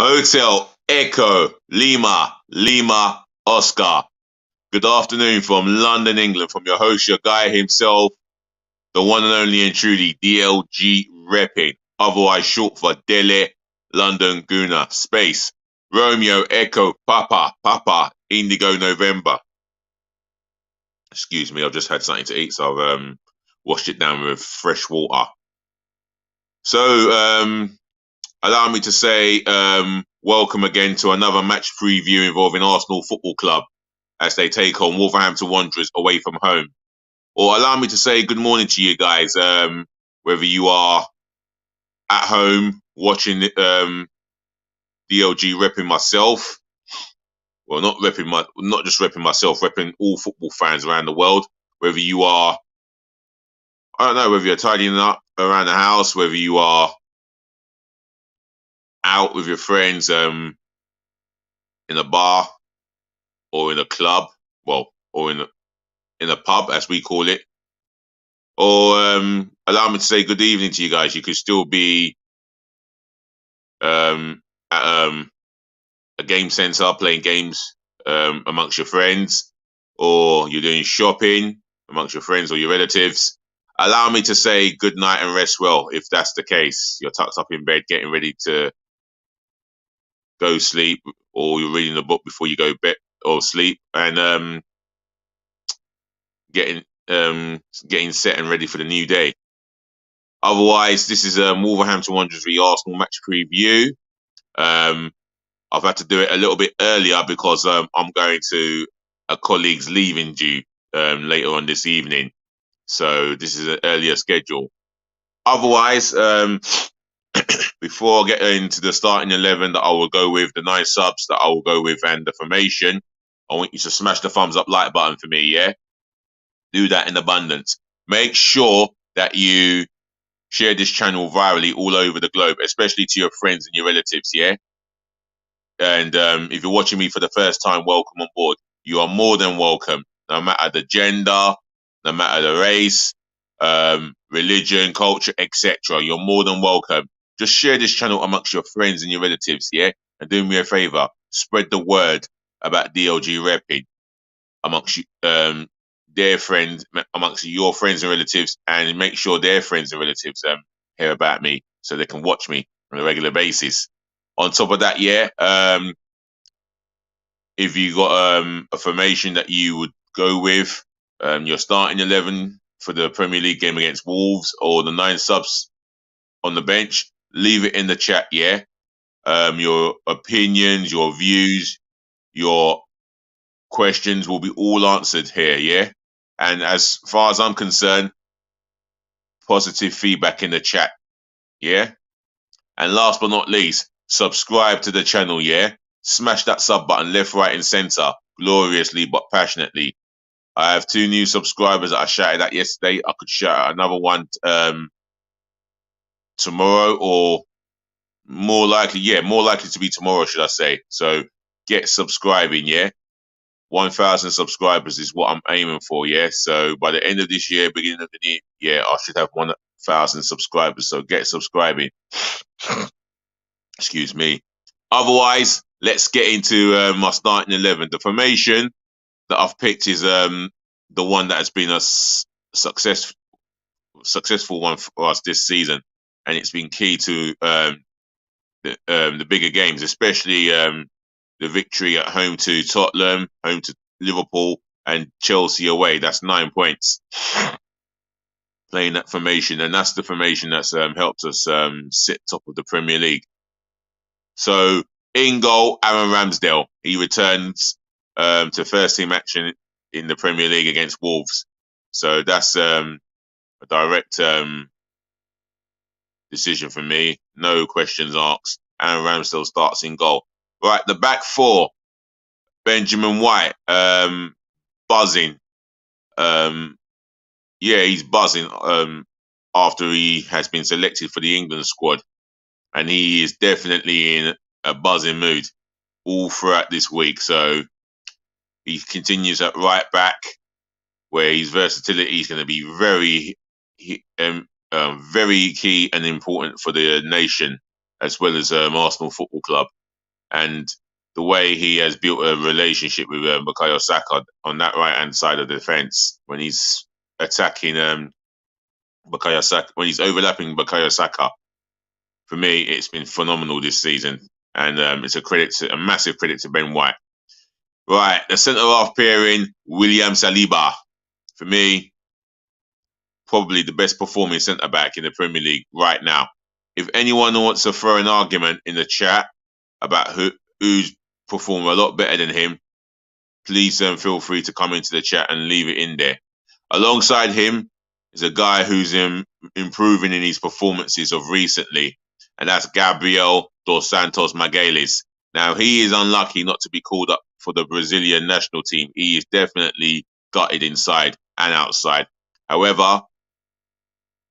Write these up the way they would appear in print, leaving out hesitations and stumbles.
Hotel Echo Lima Lima Oscar. Good afternoon from London, England, from your host, your guy himself, the one and only and truly DLG Repping, otherwise short for Dele London Guna. Space Romeo Echo Papa Indigo November. Excuse me, I've just had something to eat, so I've washed it down with fresh water. So allow me to say welcome again to another match preview involving Arsenal Football Club as they take on Wolverhampton Wanderers away from home. Or allow me to say good morning to you guys, whether you are at home watching DLG repping myself. Well, not just repping myself, repping all football fans around the world. Whether you are, I don't know, whether you're tidying up around the house, whether you are out with your friends in a bar or in a club, or in a pub as we call it. Or allow me to say good evening to you guys. You could still be at a game centre playing games amongst your friends, or you're doing shopping amongst your friends or your relatives. Allow me to say good night and rest well if that's the case. You're tucked up in bed getting ready to go sleep, or you're reading a book before you go bed or sleep, and getting set and ready for the new day. Otherwise, this is Wolverhampton Wanderers v Arsenal match preview. I've had to do it a little bit earlier because I'm going to a colleague's leaving due later on this evening. So this is an earlier schedule. Otherwise, before I get into the starting 11 that I will go with, the 9 subs that I will go with, and the formation, I want you to smash the thumbs up like button for me, yeah? Do that in abundance. Make sure that you share this channel virally all over the globe, especially to your friends and your relatives, yeah? And if you're watching me for the first time, welcome on board. You are more than welcome, no matter the gender, no matter the race, religion, culture, etc. You're more than welcome. Just share this channel amongst your friends and your relatives, yeah? And do me a favor, spread the word about DLG repping amongst their friends, amongst your friends and relatives, and make sure their friends and relatives hear about me so they can watch me on a regular basis. On top of that, yeah, if you got a formation that you would go with, your starting 11 for the Premier League game against Wolves, or the 9 subs on the bench, leave it in the chat, yeah? Your opinions, your views, your questions will be all answered here, yeah? And as far as I'm concerned, positive feedback in the chat, yeah? And last but not least, subscribe to the channel, yeah? Smash that sub button left, right, and center, gloriously but passionately. I have 2 new subscribers that I shouted at yesterday. I could shout out another one tomorrow, or more likely to be tomorrow, should I say. So get subscribing, yeah? 1,000 subscribers is what I'm aiming for, yeah? So by the end of this year, beginning of the new year, I should have 1,000 subscribers. So get subscribing. Excuse me. Otherwise, let's get into my starting 11. The formation that I've picked is the one that has been a successful one for us this season, and it's been key to the bigger games, especially the victory at home to Tottenham, home to Liverpool, and Chelsea away. That's 9 points. Playing that formation, and that's the formation that's helped us sit top of the Premier League. So in goal, Aaron Ramsdale. He returns to first team action in the Premier League against Wolves. So that's a direct decision for me. No questions asked. Aaron Ramsdale starts in goal. Right, the back 4. Benjamin White, buzzing. Yeah, he's buzzing after he has been selected for the England squad. And he is definitely in a buzzing mood all throughout this week. So he continues at right back, where his versatility is going to be very key and important for the nation, as well as Arsenal Football Club. and the way he has built a relationship with Bukayo Saka on that right hand side of the defense when he's attacking Bukayo Saka, when he's overlapping Bukayo Saka. For me, it's been phenomenal this season, and it's a massive credit to Ben White. Right, the centre half pairing, William Saliba. For me, probably the best performing centre back in the Premier League right now. If anyone wants to throw an argument in the chat about who's performed a lot better than him, please feel free to come into the chat and leave it in there. Alongside him is a guy who's improving in his performances of recently, and that's Gabriel dos Santos Magalhães. Now, he is unlucky not to be called up for the Brazilian national team. He is definitely gutted inside and outside. However,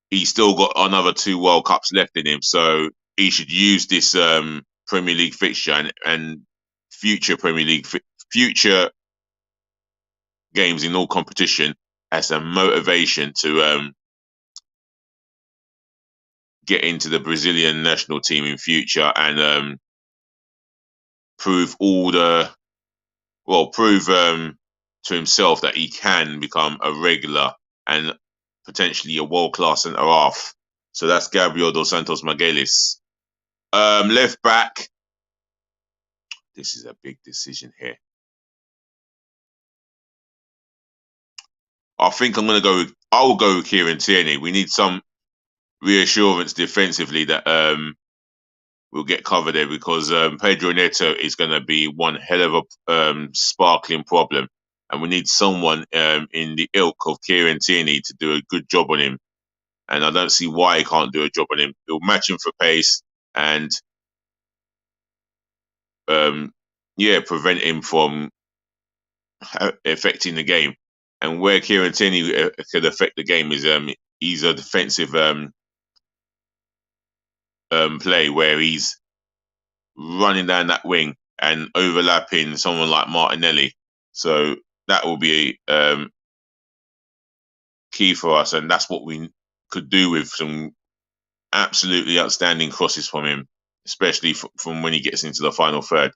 he's still got another 2 World Cups left in him, so he should use this Premier League fixture and future future games in all competition as a motivation to get into the Brazilian national team in future and prove to himself that he can become a regular and potentially a world-class centre half. So that's Gabriel dos Santos Magalhães. Left back. This is a big decision here. I think I'll go with Kieran Tierney. We need some reassurance defensively that we'll get covered there because Pedro Neto is going to be one hell of a sparkling problem. And we need someone in the ilk of Kieran Tierney to do a good job on him. And I don't see why he can't do a job on him. He'll match him for pace and prevent him from affecting the game. And where Kieran Tierney could affect the game is he's a defensive play where he's running down that wing and overlapping someone like Martinelli. So that will be key for us, and that's what we could do with some absolutely outstanding crosses from him, especially from when he gets into the final third.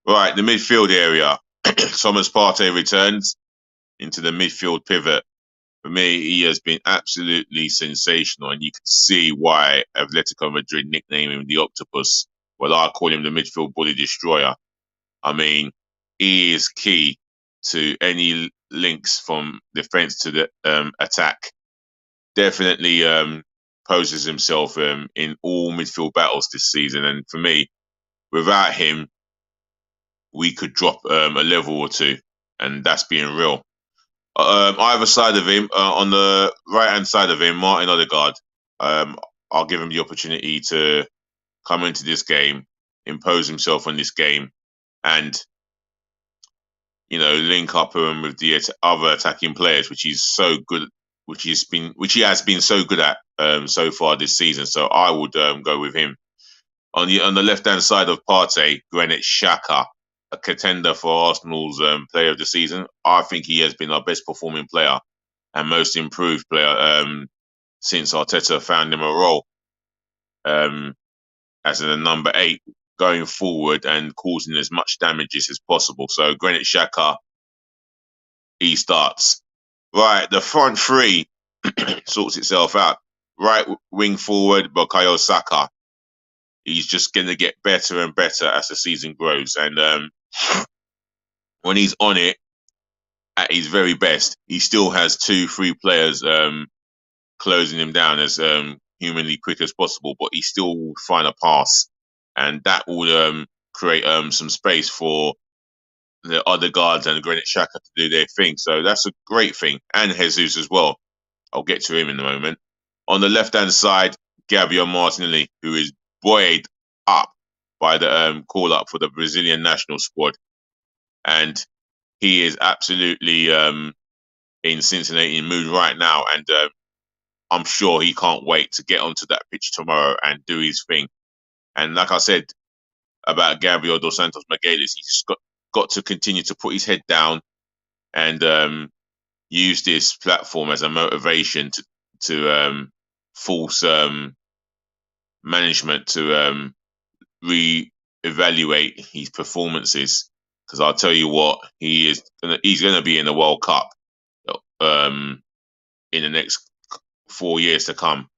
Right, the midfield area. Thomas Partey returns into the midfield pivot. For me, he has been absolutely sensational, and you can see why Atletico Madrid nicknamed him the Octopus. Well, I call him the midfield bully destroyer. I mean, he is key to any links from defense to the attack. Definitely poses himself in all midfield battles this season. And for me, without him, we could drop a level or two. And that's being real. Either side of him, on the right-hand side of him, Martin Odegaard, I'll give him the opportunity to come into this game, impose himself on this game, and link up with the other attacking players, which he's so good, which he has been so good at so far this season. So I would go with him. On the left-hand side of Partey, Granit Xhaka, a contender for Arsenal's player of the season. I think he has been our best performing player and most improved player since Arteta found him a role as a number 8 going forward and causing as much damages as possible. So Granit Xhaka, he starts. Right, the front three sorts itself out. Right wing forward, Bukayo Saka. He's just going to get better and better as the season grows. And when he's on it at his very best, he still has 2-3 players closing him down as humanly quick as possible, but he still will find a pass. And that will create some space for the other guards and Granit Xhaka to do their thing. So that's a great thing. And Jesus as well. I'll get to him in a moment. On the left-hand side, Gabriel Martinelli, who is buoyed up by the call-up for the Brazilian national squad. And he is absolutely in Cincinnati mood right now. And I'm sure he can't wait to get onto that pitch tomorrow and do his thing. And like I said about Gabriel dos Santos Magalhães, he's just got to continue to put his head down and use this platform as a motivation to force management to evaluate his performances, because I'll tell you what, he's gonna be in the World Cup um, in the next 4 years to come.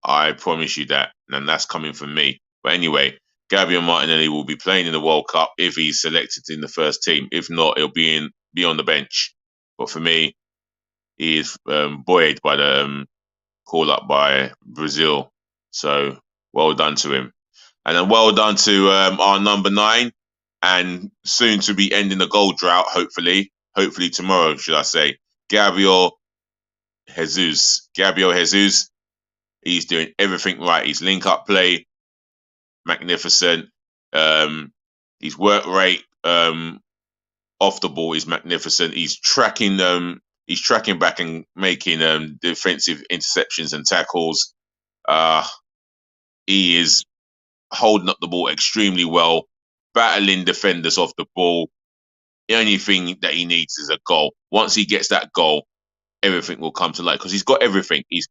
I promise you that, and that's coming from me. But anyway, Gabriel Martinelli will be playing in the World Cup if he's selected in the first team. If not, he'll be on the bench. But for me, he is buoyed by the call up by Brazil. So well done to him. And then well done to our number 9, and soon to be ending the goal drought, hopefully. Hopefully tomorrow, should I say. Gabriel Jesus. Gabriel Jesus. He's doing everything right. His link-up play, magnificent. His work rate off the ball is magnificent. He's tracking back and making defensive interceptions and tackles. He is holding up the ball extremely well, battling defenders off the ball. The only thing that he needs is a goal. Once he gets that goal, everything will come to light, because he's got everything. He's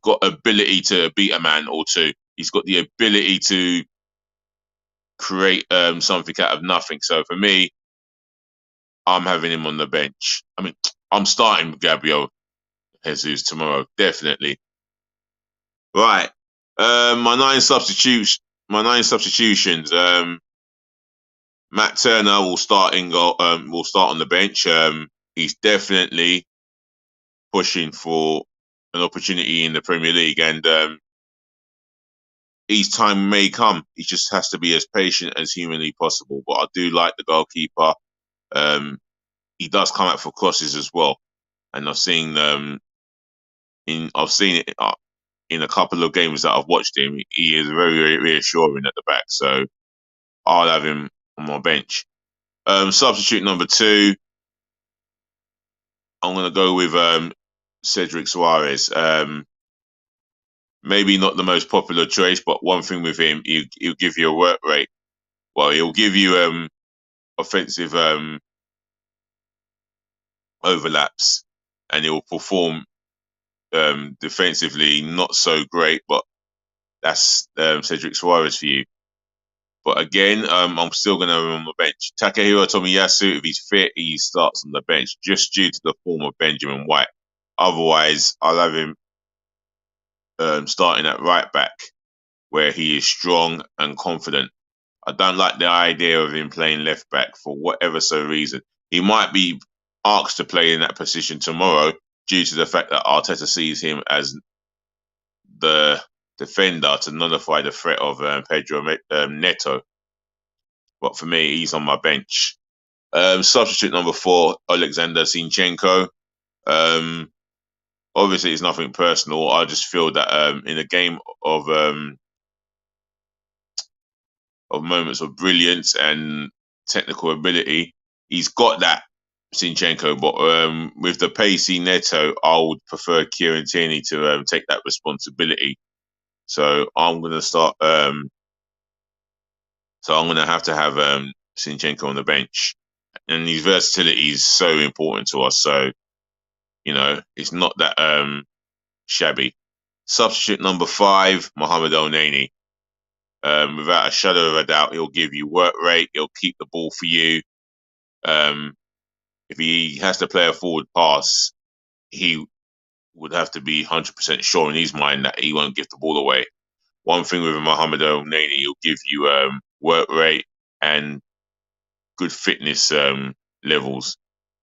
got ability to beat a man or two. He's got the ability to create something out of nothing. So for me, I'm having him on the bench. I mean, I'm starting with Gabriel Jesus tomorrow, definitely. Right. My nine substitutions. Matt Turner will start in goal. Will start on the bench. He's definitely pushing for an opportunity in the Premier League, and his time may come. He just has to be as patient as humanly possible. But I do like the goalkeeper. He does come out for crosses as well, and I've seen it in a couple of games that I've watched him. He is very, very reassuring at the back. So I'll have him on my bench. Substitute number 2, I'm going to go with Cedric Soares. Maybe not the most popular choice, but one thing with him, he'll give you a work rate. Well, he'll give you offensive overlaps, and he'll perform defensively not so great, but that's Cedric Soares for you. But again, I'm still going to have him on the bench. Takahiro Tomiyasu, if he's fit, he starts on the bench just due to the form of Benjamin White. Otherwise, I'll have him starting at right back, where he is strong and confident. I don't like the idea of him playing left back for whatever reason. He might be asked to play in that position tomorrow due to the fact that Arteta sees him as the defender to nullify the threat of Pedro Neto. But for me, he's on my bench. Substitute number 4, Alexander Zinchenko. Obviously, it's nothing personal. I just feel that in a game of moments of brilliance and technical ability, he's got that, Zinchenko. But with the pacey Neto, I would prefer Kieran Tierney to take that responsibility. So I'm going to start. So I'm going to have Zinchenko on the bench, and his versatility is so important to us. So it's not that shabby. Substitute number 5, Mohamed Elneny. Without a shadow of a doubt, he'll give you work rate. He'll keep the ball for you. If he has to play a forward pass, he would have to be 100% sure in his mind that he won't give the ball away. One thing with Mohamed Elneny, he'll give you work rate and good fitness levels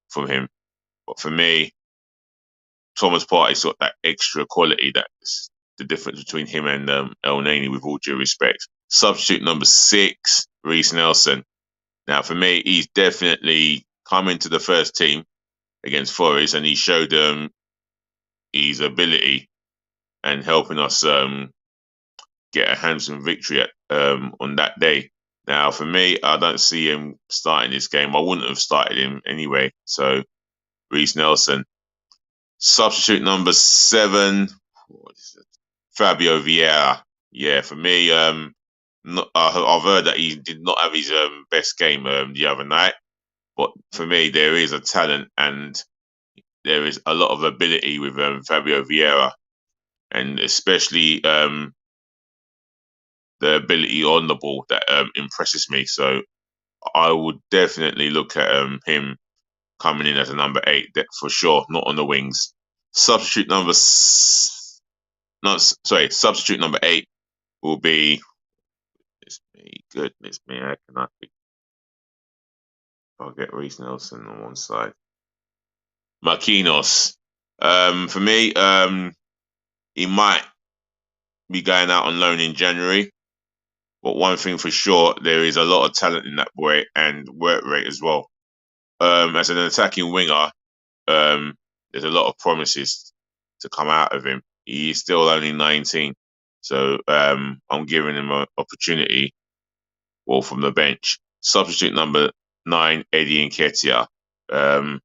from him. But for me, Thomas Partey's got that extra quality. That's the difference between him and Elneny, with all due respect. Substitute number 6, Reiss Nelson. Now, for me, he's definitely come into the first team against Forest, and he showed his ability and helping us get a handsome victory on that day. Now, for me, I don't see him starting this game. I wouldn't have started him anyway. So, Reiss Nelson. Substitute number 7, Fabio Vieira. Yeah, for me, I've heard that he did not have his best game the other night. But for me, there is a talent and there is a lot of ability with Fabio Vieira. And especially the ability on the ball that impresses me. So I would definitely look at him coming in as a number 8 for sure, not on the wings. Substitute number substitute number 8 will be. Goodness me, how can I think? I'll get Reece Nelson on one side. Marquinhos. For me, he might be going out on loan in January. But one thing for sure, there is a lot of talent in that boy and work rate as well. As an attacking winger, there's a lot of promises to come out of him. He's still only 19. So I'm giving him an opportunity, well, from the bench. Substitute number 9, Eddie Nketiah. But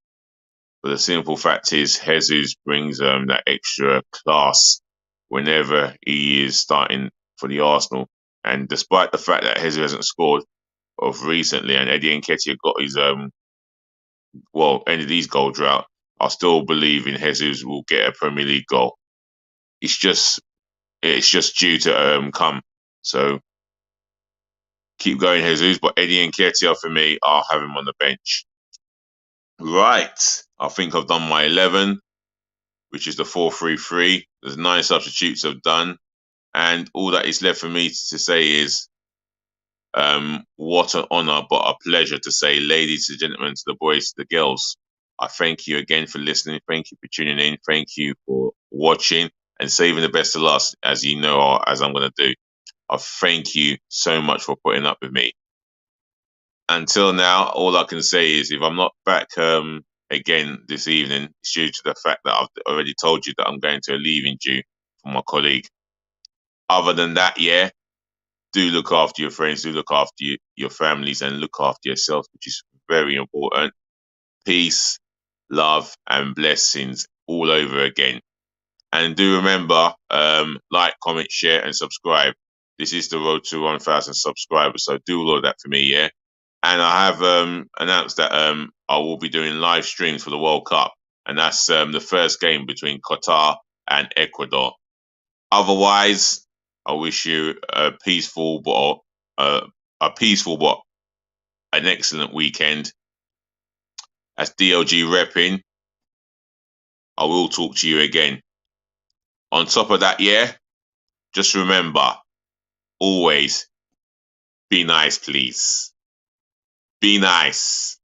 the simple fact is, Jesus brings that extra class whenever he is starting for the Arsenal. And despite the fact that Jesus hasn't scored of recently, and Eddie Nketiah got his ended his goal drought, I still believe in Jesus will get a Premier League goal. It's just due to come. So keep going, Jesus. But Eddie Nketiah for me, I'll have him on the bench. Right, I think I've done my 11, which is the 4-3-3. There's 9 substitutes I've done, and all that is left for me to say is, what an honour, but a pleasure to say, ladies and gentlemen, to the boys, to the girls, I thank you again for listening. Thank you for tuning in. Thank you for watching and saving the best to last, as you know, as I'm going to do. I thank you so much for putting up with me. Until now, all I can say is if I'm not back again this evening, it's due to the fact that I've already told you that I'm going to a leaving due for my colleague. Other than that, yeah, do look after your friends, do look after your families, and look after yourself, which is very important. Peace, love, and blessings all over again. And do remember, like, comment, share, and subscribe. This is the road to 1,000 subscribers, so do all of that for me, yeah? And I have announced that I will be doing live streams for the World Cup, and that's the first game between Qatar and Ecuador. Otherwise, I wish you a peaceful but an excellent weekend. As DLG repping, I will talk to you again. On top of that, yeah, just remember, always be nice, please. Be nice.